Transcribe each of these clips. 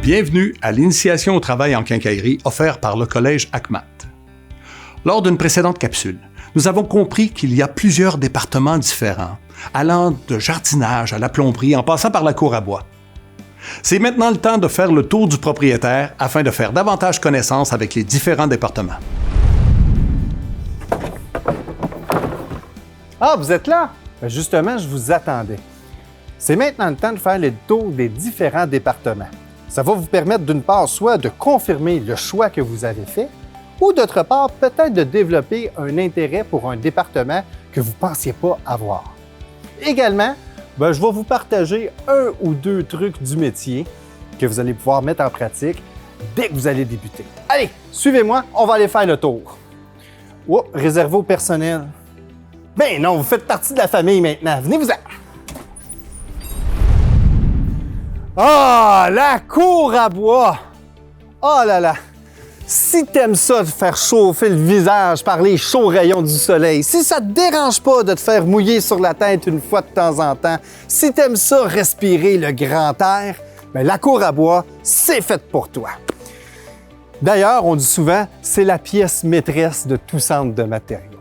Bienvenue à l'initiation au travail en quincaillerie offert par le Collège ACMAT. Lors d'une précédente capsule, nous avons compris qu'il y a plusieurs départements différents, allant de jardinage à la plomberie en passant par la cour à bois. C'est maintenant le temps de faire le tour du propriétaire afin de faire davantage connaissance avec les différents départements. Ah, vous êtes là? Ben justement, je vous attendais. C'est maintenant le temps de faire le tour des différents départements. Ça va vous permettre d'une part soit de confirmer le choix que vous avez fait, ou d'autre part peut-être de développer un intérêt pour un département que vous ne pensiez pas avoir. Également, je vais vous partager un ou deux trucs du métier que vous allez pouvoir mettre en pratique dès que vous allez débuter. Allez, suivez-moi, on va aller faire le tour. Oh, réservé au personnel. Ben non, vous faites partie de la famille maintenant. Venez-vous-en! Ah, la cour à bois! Oh là là! Si t'aimes ça de faire chauffer le visage par les chauds rayons du soleil, si ça te dérange pas de te faire mouiller sur la tête une fois de temps en temps, si t'aimes ça respirer le grand air, bien, la cour à bois, c'est fait pour toi. D'ailleurs, on dit souvent, c'est la pièce maîtresse de tout centre de matériaux.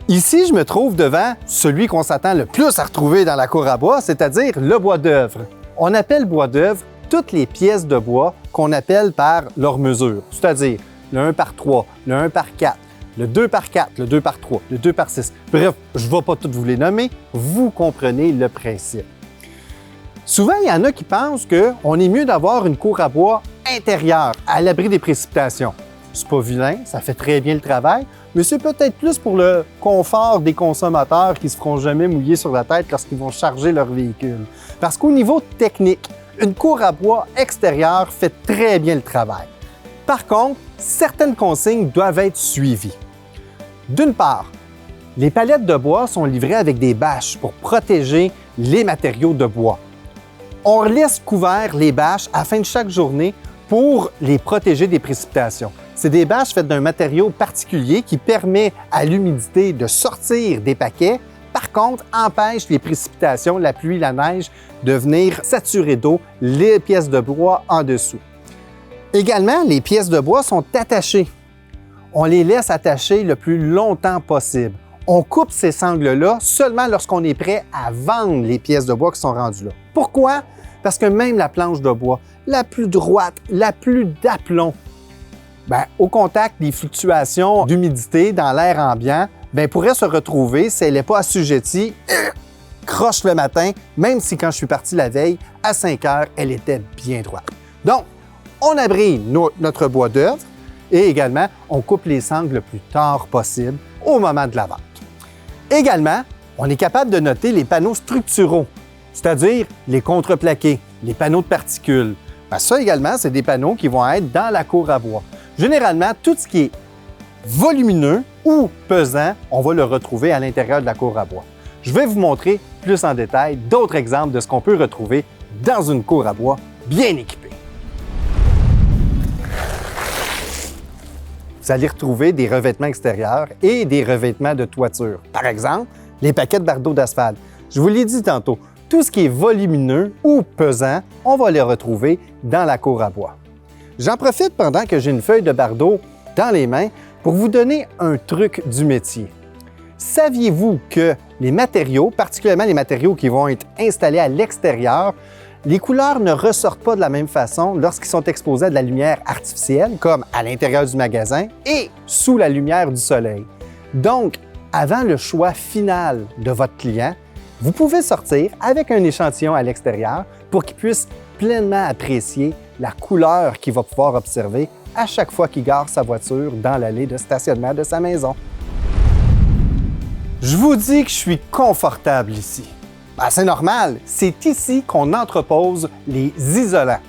Ici, je me trouve devant celui qu'on s'attend le plus à retrouver dans la cour à bois, c'est-à-dire le bois d'œuvre. On appelle bois d'œuvre toutes les pièces de bois qu'on appelle par leur mesure, c'est-à-dire le 1 par 3, le 1 par 4, le 2 par 4, le 2 par 3, le 2 par 6. Bref, je ne vais pas toutes vous les nommer, vous comprenez le principe. Souvent, il y en a qui pensent qu'on est mieux d'avoir une cour à bois intérieure, à l'abri des précipitations. C'est pas vilain, ça fait très bien le travail, mais c'est peut-être plus pour le confort des consommateurs qui ne se feront jamais mouiller sur la tête lorsqu'ils vont charger leur véhicule. Parce qu'au niveau technique, une cour à bois extérieure fait très bien le travail. Par contre, certaines consignes doivent être suivies. D'une part, les palettes de bois sont livrées avec des bâches pour protéger les matériaux de bois. On laisse couverts les bâches à la fin de chaque journée pour les protéger des précipitations. C'est des bâches faites d'un matériau particulier qui permet à l'humidité de sortir des paquets. Par contre, empêche les précipitations, la pluie, la neige, de venir saturer d'eau les pièces de bois en dessous. Également, les pièces de bois sont attachées. On les laisse attacher le plus longtemps possible. On coupe ces sangles-là seulement lorsqu'on est prêt à vendre les pièces de bois qui sont rendues là. Pourquoi? Parce que même la planche de bois, la plus droite, la plus d'aplomb, au contact des fluctuations d'humidité dans l'air ambiant, pourrait se retrouver, si elle n'est pas assujettie, croche le matin, même si quand je suis parti la veille, à 5 heures, elle était bien droite. Donc, on abrite notre bois d'œuvre et également, on coupe les sangles le plus tard possible au moment de la vente. Également, on est capable de noter les panneaux structuraux, c'est-à-dire les contreplaqués, les panneaux de particules. Ça également, c'est des panneaux qui vont être dans la cour à bois. Généralement, tout ce qui est volumineux ou pesant, on va le retrouver à l'intérieur de la cour à bois. Je vais vous montrer plus en détail d'autres exemples de ce qu'on peut retrouver dans une cour à bois bien équipée. Vous allez retrouver des revêtements extérieurs et des revêtements de toiture. Par exemple, les paquets de bardeaux d'asphalte. Je vous l'ai dit tantôt, tout ce qui est volumineux ou pesant, on va les retrouver dans la cour à bois. J'en profite pendant que j'ai une feuille de bardeau dans les mains pour vous donner un truc du métier. Saviez-vous que les matériaux, particulièrement les matériaux qui vont être installés à l'extérieur, les couleurs ne ressortent pas de la même façon lorsqu'ils sont exposés à de la lumière artificielle, comme à l'intérieur du magasin, et sous la lumière du soleil. Donc, avant le choix final de votre client, vous pouvez sortir avec un échantillon à l'extérieur pour qu'il puisse pleinement apprécier la couleur qu'il va pouvoir observer à chaque fois qu'il gare sa voiture dans l'allée de stationnement de sa maison. Je vous dis que je suis confortable ici. C'est normal, c'est ici qu'on entrepose les isolants.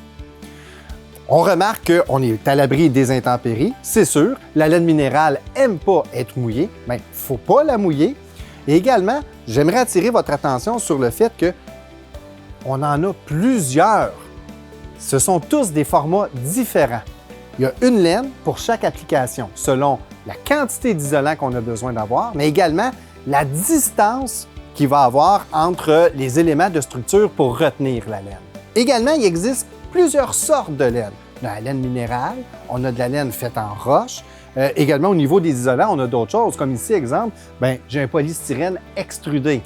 On remarque qu'on est à l'abri des intempéries, c'est sûr. La laine minérale n'aime pas être mouillée, mais il ne faut pas la mouiller. Et également, j'aimerais attirer votre attention sur le fait qu'on en a plusieurs. Ce sont tous des formats différents. Il y a une laine pour chaque application, selon la quantité d'isolant qu'on a besoin d'avoir, mais également la distance qu'il va avoir entre les éléments de structure pour retenir la laine. Également, il existe plusieurs sortes de laine. On a la laine minérale, on a de la laine faite en roche. Également, au niveau des isolants, on a d'autres choses, comme ici, exemple, j'ai un polystyrène extrudé.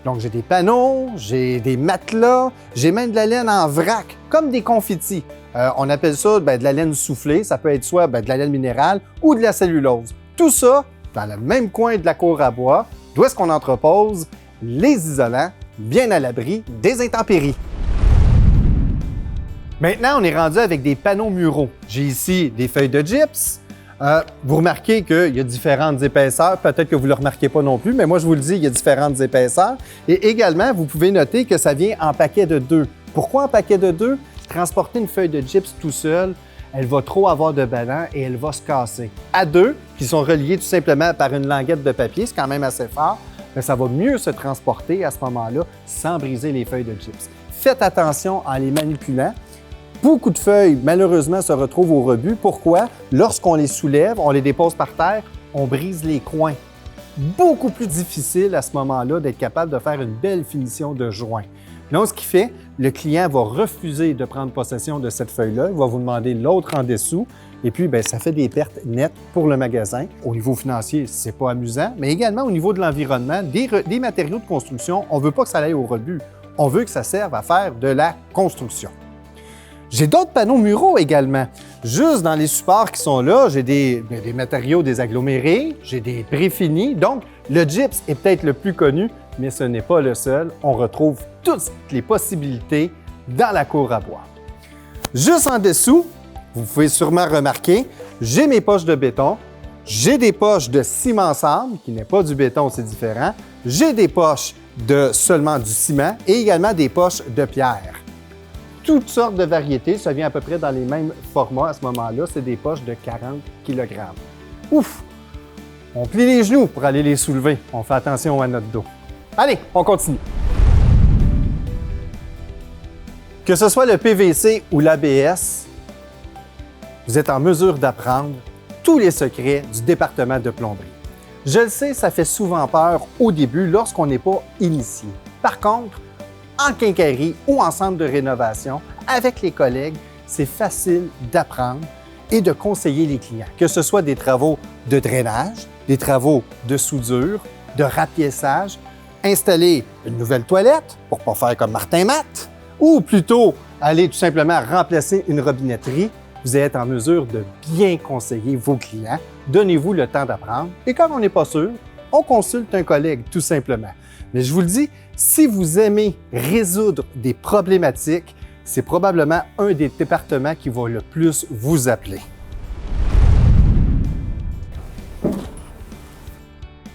Donc, j'ai des panneaux, j'ai des matelas, j'ai même de la laine en vrac, comme des confettis. On appelle ça de la laine soufflée, ça peut être soit de la laine minérale ou de la cellulose. Tout ça dans le même coin de la cour à bois, d'où est-ce qu'on entrepose les isolants bien à l'abri des intempéries. Maintenant, on est rendu avec des panneaux muraux. J'ai ici des feuilles de gypse. Vous remarquez qu'il y a différentes épaisseurs. Peut-être que vous ne le remarquez pas non plus, mais moi, je vous le dis, il y a différentes épaisseurs. Et également, vous pouvez noter que ça vient en paquet de 2. Pourquoi en paquet de 2? Transporter une feuille de gypse tout seul, elle va trop avoir de ballon et elle va se casser. À 2, qui sont reliés tout simplement par une languette de papier, c'est quand même assez fort, mais ça va mieux se transporter à ce moment-là sans briser les feuilles de gypse. Faites attention en les manipulant. Beaucoup de feuilles, malheureusement, se retrouvent au rebut. Pourquoi? Lorsqu'on les soulève, on les dépose par terre, on brise les coins. Beaucoup plus difficile à ce moment-là d'être capable de faire une belle finition de joint. Donc, ce qui fait, le client va refuser de prendre possession de cette feuille-là, il va vous demander l'autre en dessous, et puis ça fait des pertes nettes pour le magasin. Au niveau financier, c'est pas amusant, mais également au niveau de l'environnement, des matériaux de construction, on veut pas que ça aille au rebut, on veut que ça serve à faire de la construction. J'ai d'autres panneaux muraux également. Juste dans les supports qui sont là, j'ai des matériaux désagglomérés, j'ai des préfinis. Donc, le gypse est peut-être le plus connu, mais ce n'est pas le seul. On retrouve toutes les possibilités dans la cour à bois. Juste en dessous, vous pouvez sûrement remarquer, j'ai mes poches de béton, j'ai des poches de ciment-sable, qui n'est pas du béton, c'est différent. J'ai des poches de seulement du ciment et également des poches de pierre. Toutes sortes de variétés, ça vient à peu près dans les mêmes formats à ce moment-là. C'est des poches de 40 kg. Ouf! On plie les genoux pour aller les soulever. On fait attention à notre dos. Allez, on continue. Que ce soit le PVC ou l'ABS, vous êtes en mesure d'apprendre tous les secrets du département de plomberie. Je le sais, ça fait souvent peur au début lorsqu'on n'est pas initié. Par contre, en quincaillerie ou en centre de rénovation, avec les collègues, c'est facile d'apprendre et de conseiller les clients, que ce soit des travaux de drainage, des travaux de soudure, de rapiéçage, installer une nouvelle toilette pour ne pas faire comme Martin Matt, ou plutôt aller tout simplement remplacer une robinetterie. Vous allez être en mesure de bien conseiller vos clients. Donnez-vous le temps d'apprendre et quand on n'est pas sûr, on consulte un collègue tout simplement. Mais je vous le dis, si vous aimez résoudre des problématiques, c'est probablement un des départements qui va le plus vous appeler.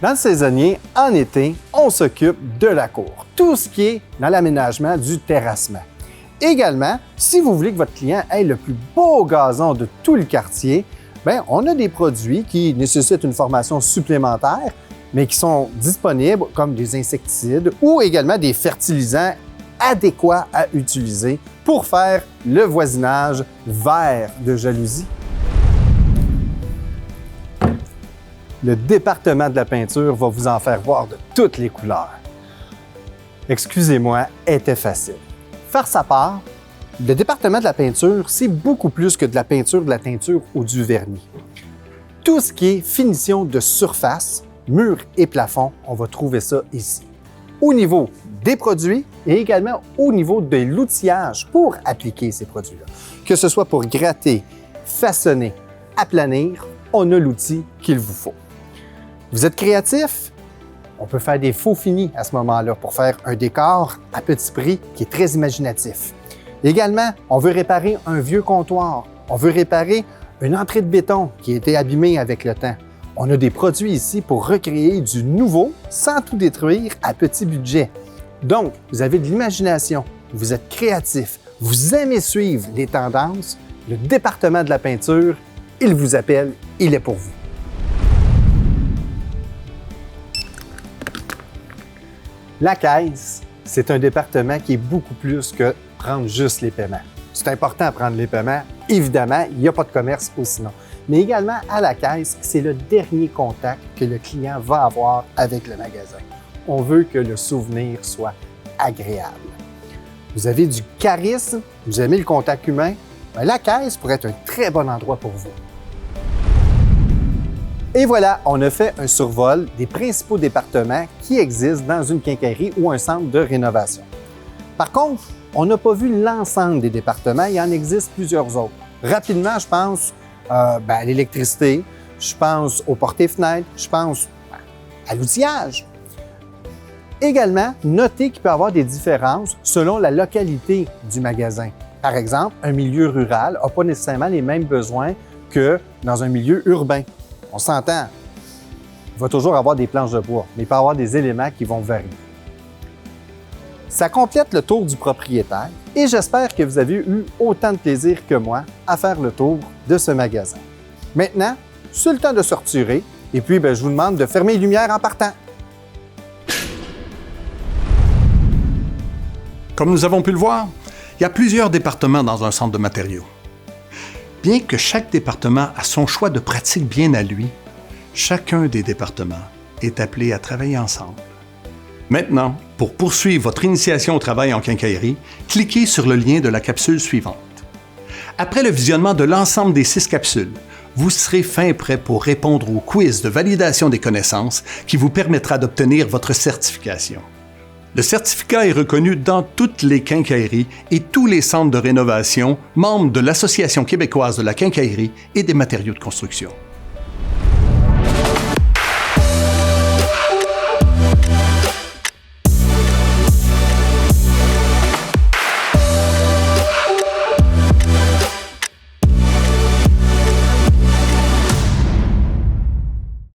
Dans le saisonnier, en été, on s'occupe de la cour, tout ce qui est dans l'aménagement du terrassement. Également, si vous voulez que votre client ait le plus beau gazon de tout le quartier, on a des produits qui nécessitent une formation supplémentaire, mais qui sont disponibles comme des insecticides ou également des fertilisants adéquats à utiliser pour faire le voisinage vert de jalousie. Le département de la peinture va vous en faire voir de toutes les couleurs. Excusez-moi, était facile. Faire sa part, le département de la peinture, c'est beaucoup plus que de la peinture, de la teinture ou du vernis. Tout ce qui est finition de surface, murs et plafonds, on va trouver ça ici. Au niveau des produits et également au niveau de l'outillage pour appliquer ces produits-là. Que ce soit pour gratter, façonner, aplanir, on a l'outil qu'il vous faut. Vous êtes créatif? On peut faire des faux finis à ce moment-là pour faire un décor à petit prix qui est très imaginatif. Également, on veut réparer un vieux comptoir. On veut réparer une entrée de béton qui a été abîmée avec le temps. On a des produits ici pour recréer du nouveau sans tout détruire à petit budget. Donc, vous avez de l'imagination, vous êtes créatif, vous aimez suivre les tendances, le département de la peinture, il vous appelle, il est pour vous. La caisse, c'est un département qui est beaucoup plus que prendre juste les paiements. C'est important de prendre les paiements, évidemment, il n'y a pas de commerce ou sinon. Mais également, à la caisse, c'est le dernier contact que le client va avoir avec le magasin. On veut que le souvenir soit agréable. vous avez du charisme, vous aimez le contact humain, bien, la caisse pourrait être un très bon endroit pour vous. Et voilà, on a fait un survol des principaux départements qui existent dans une quincaillerie ou un centre de rénovation. Par contre, on n'a pas vu l'ensemble des départements, il y en existe plusieurs autres. Rapidement, je pense à l'électricité, je pense aux portes et fenêtres, je pense à l'outillage. Également, notez qu'il peut y avoir des différences selon la localité du magasin. Par exemple, un milieu rural n'a pas nécessairement les mêmes besoins que dans un milieu urbain. On s'entend, il va toujours avoir des planches de bois, mais il peut y avoir des éléments qui vont varier. Ça complète le tour du propriétaire et j'espère que vous avez eu autant de plaisir que moi à faire le tour de ce magasin. Maintenant, c'est le temps de se retirer et puis je vous demande de fermer les lumières en partant. Comme nous avons pu le voir, il y a plusieurs départements dans un centre de matériaux. Bien que chaque département a son choix de pratique bien à lui, chacun des départements est appelé à travailler ensemble. Maintenant, pour poursuivre votre initiation au travail en quincaillerie, cliquez sur le lien de la capsule suivante. Après le visionnement de l'ensemble des 6 capsules, vous serez fin prêt pour répondre au quiz de validation des connaissances qui vous permettra d'obtenir votre certification. Le certificat est reconnu dans toutes les quincailleries et tous les centres de rénovation membres de l'Association québécoise de la quincaillerie et des matériaux de construction.